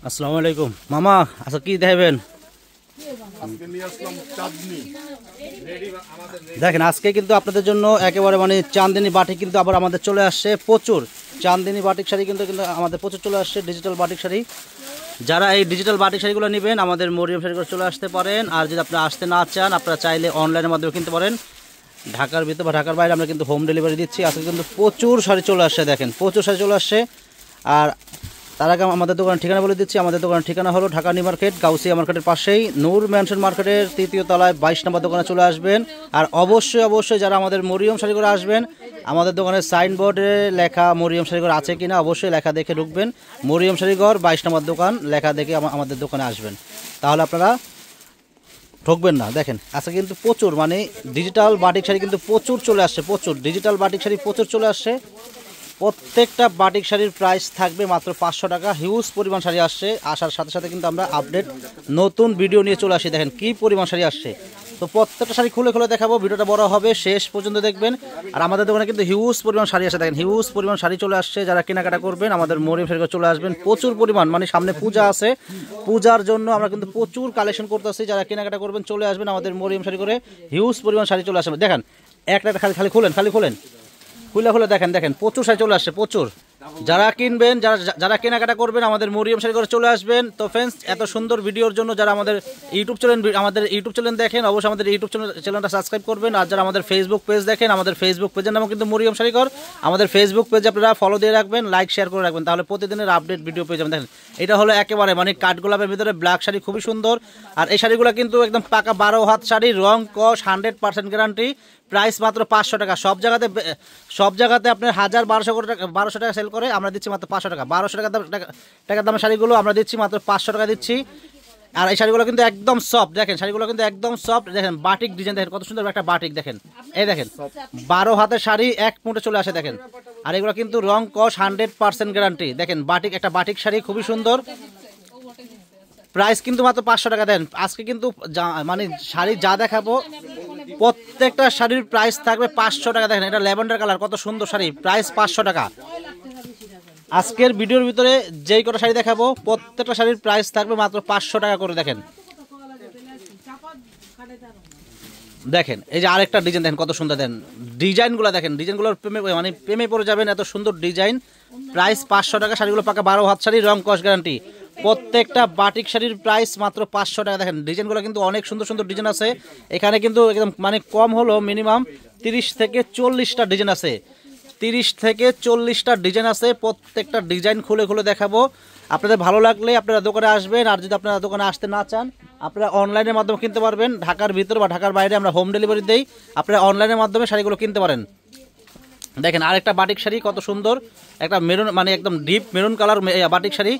আসসালামু আলাইকুম মামা, আচ্ছা কি দেখাবেন? দেখেন আজকে কিন্তু আপনাদের জন্য একেবারে মানে চাঁদনী বাটিক কিন্তু আবার আমাদের চলে আসছে প্রচুর। চাঁদনী বাটিক শাড়ি কিন্তু আমাদের প্রচুর চলে আসছে, ডিজিটাল বাটিক শাড়ি। যারা এই ডিজিটাল বাটিক শাড়িগুলো নেবেন আমাদের মরিয়ম শাড়িগুলো চলে আসতে পারেন। আর যদি আপনারা আসতে না চান, আপনারা চাইলে অনলাইনের মাধ্যমে কিনতে পারেন। ঢাকার ভিতর বা ঢাকার বাইরে আমরা কিন্তু হোম ডেলিভারি দিচ্ছি। আজকে কিন্তু প্রচুর শাড়ি চলে আসছে, দেখেন প্রচুর শাড়ি চলে আসছে। আর তার আগে আমাদের দোকানের ঠিকানা বলে দিচ্ছি। আমাদের দোকানের ঠিকানা হলো ঢাকা নিউ মার্কেট, গাউসিয়া মার্কেটের পাশেই নূর ম্যানশন মার্কেটের ৩য় তলায় ২২ নম্বর দোকানে চলে আসবেন। আর অবশ্যই যারা আমাদের মরিয়ম শাড়িগুলো আসবেন, আমাদের দোকানের সাইনবোর্ডে লেখা মরিয়ম শাড়িঘর আছে কিনা অবশ্যই লেখা দেখে ঢুকবেন। মরিয়ম শাড়িঘর ২২ নম্বর দোকান লেখা দেখে আমাদের দোকানে আসবেন, তাহলে আপনারা ঠকবেন না। দেখেন আজকে কিন্তু প্রচুর মানে ডিজিটাল বাটিক শাড়ি কিন্তু প্রচুর চলে আসছে, প্রচুর ডিজিটাল বাটিক শাড়ি প্রচুর চলে আসছে। প্রত্যেকটা বাটিক শাড়ির প্রাইস থাকবে মাত্র 500 টাকা। হিউজ পরিমাণ শাড়ি আসছে, আসার সাথে সাথে কিন্তু আমরা আপডেট নতুন ভিডিও নিয়ে চলে আসি। দেখেন কি পরিমাণ শাড়ি আসছে, তো প্রত্যেকটা শাড়ি খুলে খুলে দেখাবো। ভিডিওটা বড় হবে, শেষ পর্যন্ত দেখবেন। আর আমাদের দোকানে কিন্তু হিউজ পরিমাণ শাড়ি আসে, দেখেন হিউজ পরিমাণ শাড়ি চলে আসছে। যারা কেনাকাটা করবেন আমাদের মরিয়ম শাড়ি চলে আসবেন, প্রচুর পরিমাণ মানে সামনে পূজা আছে, পূজার জন্য আমরা কিন্তু প্রচুর কালেকশন করতেছি। যারা কেনাকাটা করবেন চলে আসবেন আমাদের মরিয়ম শাড়ি করে, হিউজ পরিমাণ শাড়ি চলে আসবে। দেখেন একটা খালি খুলে খুলে দেখেন প্রচুর শাড়ি চলে আসছে, প্রচুর। যারা কিনবেন, যারা কেনাকাটা করবেন আমাদের মরিয়ম শাড়ি করে চলে আসবেন। তো ফ্রেন্ডস, এত সুন্দর ভিডিওর জন্য যারা আমাদের ইউটিউব চ্যানেল দেখেন অবশ্যই আমাদের ইউটিউব চ্যানেলটা সাবস্ক্রাইব করবেন। আর যারা আমাদের ফেসবুক পেজ দেখেন, আমাদের ফেসবুক পেজের নাম কিন্তু মরিয়ম শাড়ি ঘর। আমাদের ফেসবুক পেজে আপনারা ফলো দিয়ে রাখবেন, লাইক শেয়ার করে রাখবেন, তাহলে প্রতিদিনের আপডেট ভিডিও পেয়ে যাবেন। দেখেন এটা হলো একেবারে মানে কাঠগোলাপের ভিতরে ব্ল্যাক শাড়ি, খুবই সুন্দর। আর এই শাড়িগুলো কিন্তু একদম পাকা 12 হাত শাড়ি, রং কস 100% গ্যারান্টি। প্রাইস মাত্র 500 টাকা। সব জায়গাতে আপনার 1200 টাকা সেল করে, আমরা দিচ্ছি মাত্র 500 টাকা। 1200 টাকার দামের শাড়িগুলো আমরা দিচ্ছি মাত্র 500 টাকা দিচ্ছি। আর এই শাড়িগুলো কিন্তু একদম সফট, দেখেন শাড়িগুলো কিন্তু একদম সফট। দেখেন বাটিক ডিজাইন, দেখেন কত সুন্দর একটা বাটিক। দেখেন এই দেখেন 12 হাতের শাড়ি এক মুঠে চলে আসে, দেখেন। আর এগুলো কিন্তু রং কস 100% গ্যারান্টি। দেখেন একটা বাটিক শাড়ি খুবই সুন্দর। প্রাইস কিন্তু মাত্র 500 টাকা দেন। আজকে কিন্তু মানে শাড়ি যা দেখাবো প্রত্যেকটা শাড়ির প্রাইস থাকবে 500 টাকা। দেখেন এটা ল্যাভেন্ডার কালার, কত সুন্দর শাড়ি, প্রাইস 500 টাকা। আজকের ভিডিওর ভিতরে যেই কটা শাড়ি দেখাবো প্রত্যেকটা শাড়ির প্রাইস থাকবে মাত্র 500 টাকা করে। দেখেন এই যে আরেকটা ডিজাইন, দেখেন কত সুন্দর। দেন ডিজাইনগুলো দেখেন, ডিজাইনগুলোর প্রেমে পড়ে যাবেন, এত সুন্দর ডিজাইন। প্রাইস 500 টাকা। শাড়িগুলো পাকা 12 হাত শাড়ি, রং কস গ্যারান্টি। প্রত্যেকটা বাটিক শাড়ির প্রাইস মাত্র 500 টাকা। দেখেন ডিজাইনগুলো কিন্তু অনেক সুন্দর সুন্দর ডিজাইন আছে এখানে, কিন্তু একদম মানে কম হলো মিনিমাম 30 থেকে 40টা ডিজাইন আছে। 30 থেকে 40টা ডিজাইন আছে। প্রত্যেকটা ডিজাইন খুলে খুলে দেখাবো। আপনাদের ভালো লাগলে আপনারা দোকানে আসবেন। আর যদি আপনারা দোকানে আসতে না চান, আপনারা অনলাইনের মাধ্যমে কিনতে পারবেন। ঢাকার ভিতর বা ঢাকার বাইরে আমরা হোম ডেলিভারি দেই, আপনারা অনলাইনের মাধ্যমে শাড়িগুলো কিনতে পারেন। দেখেন আরেকটা বাটিক শাড়ি কত সুন্দর, একটা মেরুন মানে একদম deep maroon colour batik sari,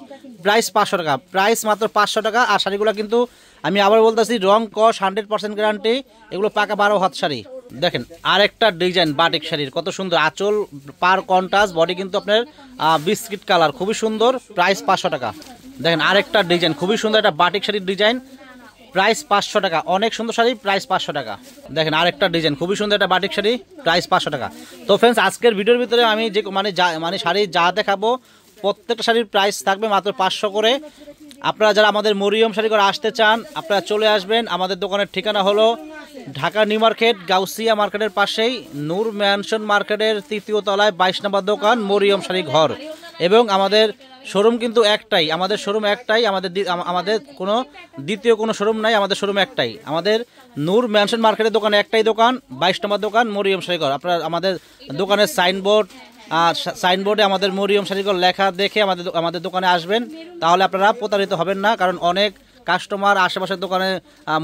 price 500 টাকা। প্রাইস মাত্র 500 টাকা। আর শাড়িগুলো কিন্তু আমি আবার বলতেছি রং কস 100% গ্যারান্টি। এগুলো পাকা 12 হাত শাড়ি। দেখেন আরেকটা ডিজাইন বাটিক শাড়ির, কত সুন্দর। আঁচল পার কন্ট্রাস্ট, বডি কিন্তু আপনার বিস্কিট কালার, খুবই সুন্দর। প্রাইস 500 টাকা। দেখেন আরেকটা ডিজাইন খুবই সুন্দর, একটা বাটিক শাড়ির ডিজাইন, প্রাইস 500 টাকা। অনেক সুন্দর শাড়ি, প্রাইস 500 টাকা। দেখেন আরেকটা ডিজাইন খুবই সুন্দর, একটা বাটিক শাড়ি, প্রাইস 500 টাকা। তো ফ্রেন্ডস, আজকের ভিডিওর ভিতরে আমি যে মানে শাড়ি যা দেখাবো প্রত্যেকটা শাড়ির প্রাইস থাকবে মাত্র 500 করে। আপনারা যারা আমাদের মরিয়ম শাড়ি করে আসতে চান, আপনারা চলে আসবেন। আমাদের দোকানের ঠিকানা হলো ঢাকা নিউ মার্কেট, গাউসিয়া মার্কেটের পাশেই নূর ম্যানশন মার্কেটের 3য় তলায় 22 নম্বর দোকান, মরিয়ম শাড়ি ঘর। এবং আমাদের শোরুম কিন্তু একটাই, আমাদের কোনো দ্বিতীয় কোনো শোরুম নাই, আমাদের শোরুম একটাই। আমাদের নূর ম্যানশন মার্কেটের দোকানে একটাই দোকান, 22 নম্বর দোকান, মরিয়ম শাড়ি ঘর। আপনারা আমাদের দোকানের সাইনবোর্ডে আমাদের মরিয়ম শাড়ি ঘর লেখা দেখে আমাদের দোকানে আসবেন, তাহলে আপনারা প্রতারিত হবেন না। কারণ অনেক কাস্টমার আশেপাশের দোকানে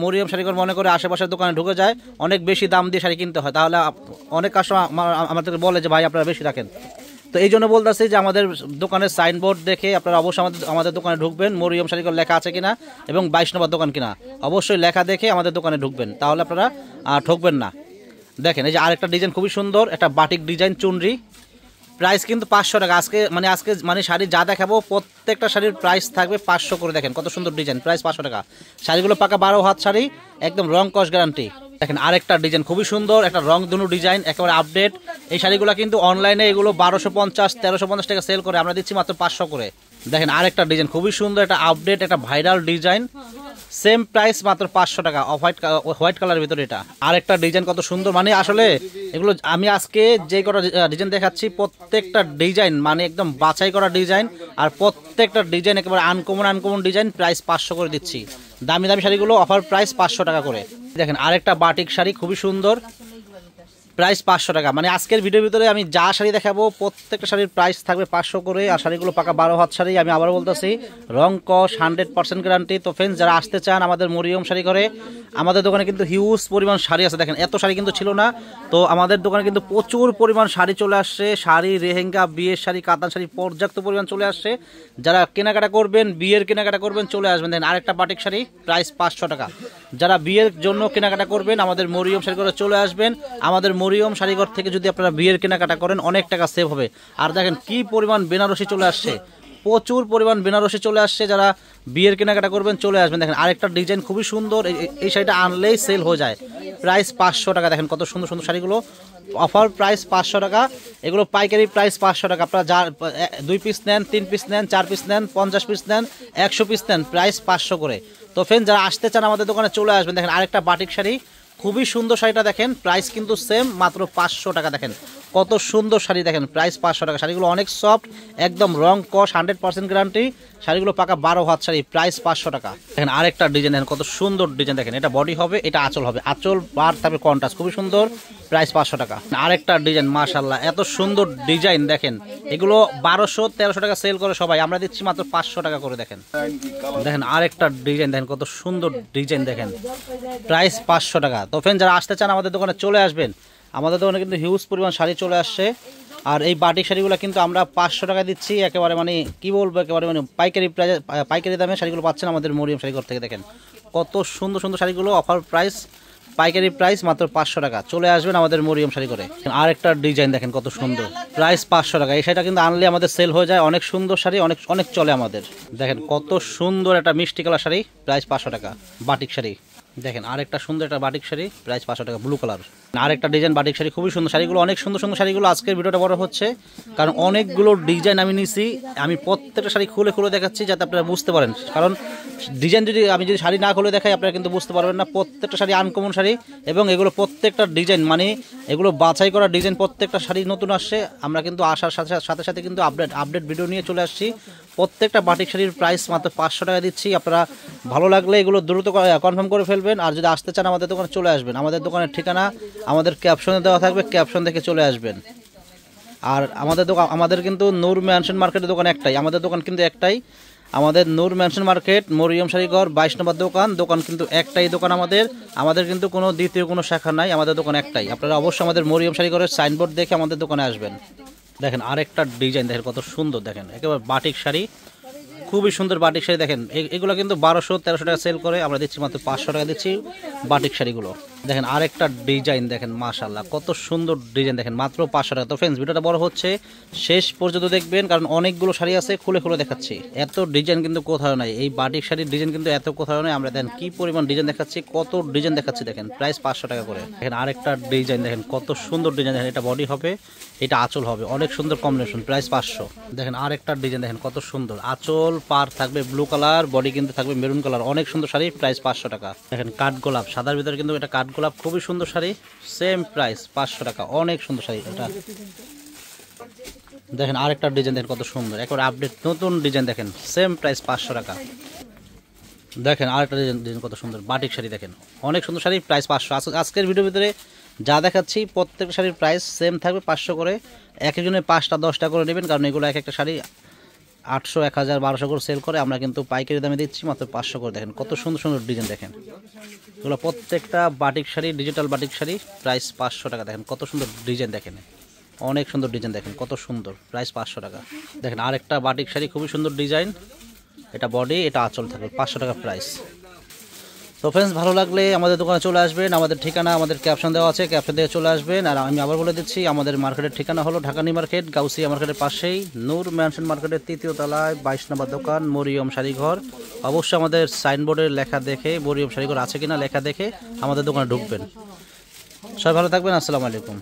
মরিয়ম শাড়ি ঘর মনে করে আশেপাশের দোকানে ঢুকে যায়, অনেক বেশি দাম দিয়ে শাড়ি কিনতে হয়। তাহলে অনেক কাস্টমার আমাদেরকে বলে যে ভাই আপনারা বেশি রাখেন। তো এই জন্য বলতেছি যে আমাদের দোকানের সাইনবোর্ড দেখে আপনারা অবশ্যই আমাদের দোকানে ঢুকবেন। মরিয়ম শাড়ি ঘর লেখা আছে কিনা এবং 22 নম্বর দোকান কিনা অবশ্যই লেখা দেখে আমাদের দোকানে ঢুকবেন, তাহলে আপনারা ঠকবেন না। দেখেন এই যে আরেকটা ডিজাইন খুবই সুন্দর, একটা বাটিক ডিজাইন চুনরি, প্রাইস কিন্তু 500 টাকা। আজকে শাড়ি যা দেখাবো প্রত্যেকটা শাড়ির প্রাইস থাকবে 500 করে। দেখেন কত সুন্দর ডিজাইন, প্রাইস 500 টাকা। শাড়িগুলো পাকা 12 হাত শাড়ি, একদম রং কস গ্যারান্টি। দেখেন আরেকটা ডিজাইন খুবই সুন্দর, একটা রংধনু ডিজাইন, একেবারে আপডেট। এই শাড়িগুলো কিন্তু অনলাইনে এগুলো 1250 1350 টাকা সেল করে, আমরা দিচ্ছি মাত্র 500 করে। দেখেন আরেকটা ডিজাইন খুবই সুন্দর, একটা আপডেট, একটা ভাইরাল ডিজাইন, সেম প্রাইস মাত্র 500 টাকা, হোয়াইট কালারের ভিতরে। এটা আরেকটা ডিজাইন কত সুন্দর, মানে আসলে এগুলো আমি আজকে যে কটা ডিজাইন দেখাচ্ছি প্রত্যেকটা ডিজাইন মানে একদম বাছাই করা ডিজাইন, আর প্রত্যেকটা ডিজাইন একেবারে আনকমন ডিজাইন। প্রাইস 500 করে দিচ্ছি। দামি শাড়িগুলো অফার প্রাইস 500 টাকা করে। দেখেন আরেকটা বাটিক শাড়ি খুবই সুন্দর, প্রাইস 500 টাকা। মানে আজকের ভিডিওর ভিতরে আমি যা শাড়ি দেখাবো প্রত্যেকটা শাড়ির প্রাইস থাকবে 500 করে। আর শাড়িগুলো পাকা 12 হাত শাড়ি, আমি আবার বলতেছি রং কস 100% গ্যারান্টি। তো ফ্রেন্ডস, যারা আসতে চান আমাদের মরিয়ম শাড়ি ঘরে, আমাদের দোকানে কিন্তু হিউজ পরিমাণ শাড়ি আছে। দেখেন এত শাড়ি কিন্তু ছিল না, তো আমাদের দোকানে কিন্তু প্রচুর পরিমাণ শাড়ি চলে আসছে। শাড়ি, রেহেঙ্গা, বিয়ের শাড়ি, কাতান শাড়ি পর্যাপ্ত পরিমাণ চলে আসছে। যারা কেনাকাটা করবেন, বিয়ের কেনাকাটা করবেন, চলে আসবেন। দেখেন আরেকটা বাটিক শাড়ি, প্রাইস 500 টাকা। যারা বিয়ের জন্য কেনাকাটা করবেন আমাদের মরিয়ম শাড়ি ঘরে চলে আসবেন। আমাদের মরিয়ম শাড়িঘর থেকে যদি আপনারা বিয়ের কেনাকাটা করেন অনেক টাকা সেভ হবে। আর দেখেন কি পরিমাণ বেনারসি চলে আসছে, প্রচুর পরিমাণ বেনারসি চলে আসছে। যারা বিয়ের কেনাকাটা করবেন চলে আসবেন। দেখেন আরেকটা ডিজাইন খুবই সুন্দর, এই শাড়িটা আনলেই সেল হয়ে যায়। প্রাইস 500 টাকা। দেখেন কত সুন্দর সুন্দর শাড়িগুলো, অফার প্রাইস 500 টাকা। এগুলো পাইকারি প্রাইস 500 টাকা। আপনারা যা 2 পিস নেন, 3 পিস নেন, 4 পিস নেন, 50 পিস নেন, 100 পিস নেন, প্রাইস 500 করে। তো ফ্রেন্ড, যারা আসতে চান আমাদের দোকানে চলে আসবেন। দেখেন আরেকটা বাটিক শাড়ি খুবই সুন্দর, শাড়িটা দেখেন প্রাইস কিন্তু সেম, মাত্র 500 টাকা। দেখেন কত সুন্দর শাড়ি, দেখেন প্রাইস 500 টাকা। শাড়িগুলো অনেক সফট, একদম রং কস 100% গ্যারান্টি। শাড়িগুলো পাকা 12 হাত শাড়ি, প্রাইস 500 টাকা। দেখেন আরেকটা ডিজাইন, দেখেন কত সুন্দর ডিজাইন। দেখেন এটা বডি হবে, এটা আঁচল হবে, আঁচল আর তারপরে কন্ট্রাস্ট, খুবই সুন্দর, প্রাইস 500 টাকা। আরেকটা ডিজাইন, মাশাআল্লাহ এত সুন্দর ডিজাইন। দেখেন এগুলো 1200-1300 টাকা সেল করে সবাই, আমরা দিচ্ছি মাত্র 500 টাকা করে। দেখেন দেখেন আরেকটা ডিজাইন, দেখেন কত সুন্দর ডিজাইন, দেখেন প্রাইস 500 টাকা। তো ফ্রেন্ড, যারা আসতে চান আমাদের দোকানে চলে আসবেন। আমাদের দোকানে কিন্তু হিউজ পরিমাণ শাড়ি চলে আসছে। আর এই বাটিক শাড়িগুলো কিন্তু আমরা 500 টাকা দিচ্ছি, একেবারে মানে কি বলবো, একেবারে মানে পাইকারি দামে শাড়িগুলো পাচ্ছেন আমাদের মরিয়ম শাড়িঘর থেকে। দেখেন কত সুন্দর সুন্দর শাড়িগুলো, অফার প্রাইস, পাইকারি প্রাইস মাত্র 500 টাকা। চলে আসবেন আমাদের মরিয়ম শাড়ি করে। আরেকটা ডিজাইন দেখেন কত সুন্দর, প্রাইস 500 টাকা। এই শাড়িটা কিন্তু আনলে আমাদের সেল হয়ে যায়, অনেক সুন্দর শাড়ি, অনেক চলে আমাদের। দেখেন কত সুন্দর একটা মিষ্টি কালার শাড়ি, প্রাইস 500 টাকা, বাটিক শাড়ি। দেখেন আরেকটা সুন্দর একটা বাটিক শাড়ি, প্রাইস 500 টাকা, ব্লু কালার। আরেকটা ডিজাইন বাটিক শাড়ি, খুবই সুন্দর শাড়িগুলো, অনেক সুন্দর সুন্দর শাড়িগুলো। আজকের ভিডিওটা বড় হচ্ছে কারণ অনেকগুলো ডিজাইন আমি নিছি, আমি প্রত্যেকটা শাড়ি খুলে দেখাচ্ছি যাতে আপনারা বুঝতে পারেন। কারণ ডিজাইন আমি যদি শাড়ি না খুলে দেখাই আপনারা কিন্তু বুঝতে পারবেন না। প্রত্যেকটা শাড়ি আনকমন শাড়ি, এবং এগুলো প্রত্যেকটা ডিজাইন মানে এগুলো বাছাই করা ডিজাইন। প্রত্যেকটা শাড়ি নতুন আসছে, আমরা কিন্তু আসার সাথে সাথে কিন্তু আপডেট ভিডিও নিয়ে চলে আসছি। প্রত্যেকটা বাটিক শাড়ির প্রাইস মাত্র 500 টাকা দিচ্ছি। আপনারা ভালো লাগলে এগুলো দ্রুত কনফার্ম করে ফেলবেন। আর যদি আসতে চান আমাদের দোকানে চলে আসবেন। আমাদের দোকানের ঠিকানা আমাদের ক্যাপশনে দেওয়া থাকবে, ক্যাপশন দেখে চলে আসবেন। আর আমাদের কিন্তু নূর ম্যানশন মার্কেটের দোকান একটাই, আমাদের দোকান কিন্তু একটাই, আমাদের নূর ম্যানশন মার্কেট, মরিয়ম শাড়িঘর 22 নম্বর দোকান কিন্তু একটাই দোকান আমাদের কিন্তু কোনো দ্বিতীয় কোনো শাখা নাই, আমাদের দোকান একটাই। আপনারা অবশ্যই আমাদের মরিয়ম শাড়িঘরের সাইনবোর্ড দেখে আমাদের দোকানে আসবেন। দেখেন আরেকটা ডিজাইন, দেখেন কত সুন্দর, দেখেন একেবারে বাটিক শাড়ি, খুবই সুন্দর বাটিক শাড়ি। দেখেন এগুলো কিন্তু 1200-1300 টাকা সেল করে, আমরা দিচ্ছি মাত্র 500 টাকা দিচ্ছি বাটিক শাড়িগুলো। দেখেন আরেকটা ডিজাইন, দেখেন মাশাআল্লাহ কত সুন্দর ডিজাইন, দেখেন মাত্র 500 টাকা। তো ফ্রেন্ডস, ভিডিওটা বড় হচ্ছে, শেষ পর্যন্ত দেখবেন কারণ অনেকগুলো শাড়ি আছে, খুলে দেখাচ্ছি। এত ডিজাইন কিন্তু কোথাও নাই, এই বাটিক শাড়ির ডিজাইন কিন্তু এত কোথাও নাই। আমরা দেখেন কি পরিমাণ ডিজাইন দেখাচ্ছি, কত ডিজাইন দেখাচ্ছি। দেখেন প্রাইস 500 টাকা করে। দেখেন আরেকটা ডিজাইন, দেখেন কত সুন্দর ডিজাইন। দেখেন এটা বডি হবে, এটা আঁচল হবে, অনেক সুন্দর কম্বিনেশন, প্রাইস 500। দেখেন আরেকটা ডিজাইন, দেখেন কত সুন্দর, আঁচল পার থাকবে ব্লু কালার, বডি কিন্তু থাকবে মেরুন কালার, অনেক সুন্দর শাড়ি, প্রাইস 500 টাকা। দেখেন কাঠগোলাপ, সাদার ভিতরে কিন্তু এটা কাঠগোলাপ, খুবই সুন্দর শাড়ি, সেম প্রাইস 500 টাকা, অনেক সুন্দর শাড়ি এটা। দেখেন আরেকটা ডিজাইন, দেখেন কত সুন্দর, একবার আপডেট নতুন ডিজাইন, দেখেন সেম প্রাইস 500 টাকা। দেখেন আরেকটা ডিজাইন কত সুন্দর, বাটিক শাড়ি, দেখেন অনেক সুন্দর শাড়ি, প্রাইস 500। আজকের ভিডিওর ভিতরে যা দেখাচ্ছি প্রত্যেকটা শাড়ির প্রাইস সেম থাকবে 500 করে। এক একজনের 5টা-10টা করে নেবেন, কারণ এগুলো এক একটা শাড়ি 800, 1000, 1200 করে সেল করে, আমরা কিন্তু পাইকারি দামে দিচ্ছি মাত্র 500 করে। দেখেন কত সুন্দর সুন্দর ডিজাইন, দেখেন এগুলো প্রত্যেকটা batik sari, digital batik sari, price 500 টাকা। দেখেন কত সুন্দর ডিজাইন, দেখেন অনেক সুন্দর ডিজাইন, দেখেন কত সুন্দর, প্রাইস 500 টাকা। দেখেন আরেকটা বাটিক শাড়ি, খুবই সুন্দর ডিজাইন, এটা বডি, এটা আঁচল থাকবে, 500 টাকা প্রাইস। তো ফ্রেন্ডস, ভালো লাগলে আমাদের দোকানে চলে আসবেন। আমাদের ঠিকানা আমাদের ক্যাপশন দেওয়া আছে, ক্যাপশন দিয়ে চলে আসবেন। আর আমি আবার বলে দিচ্ছি, আমাদের মার্কেটের ঠিকানা হলো ঢাকা নিউ মার্কেট, গাউসিয়া মার্কেটের পাশেই নূর ম্যানশন মার্কেটের 3য় তলায় 22 নম্বর দোকান, মরিয়ম শাড়িঘর। অবশ্যই আমাদের সাইনবোর্ডের লেখা দেখে, মরিয়ম শাড়িঘর আছে কিনা লেখা দেখে আমাদের দোকানে ঢুকবেন। সবাই ভালো থাকবেন, আসসালামু আলাইকুম।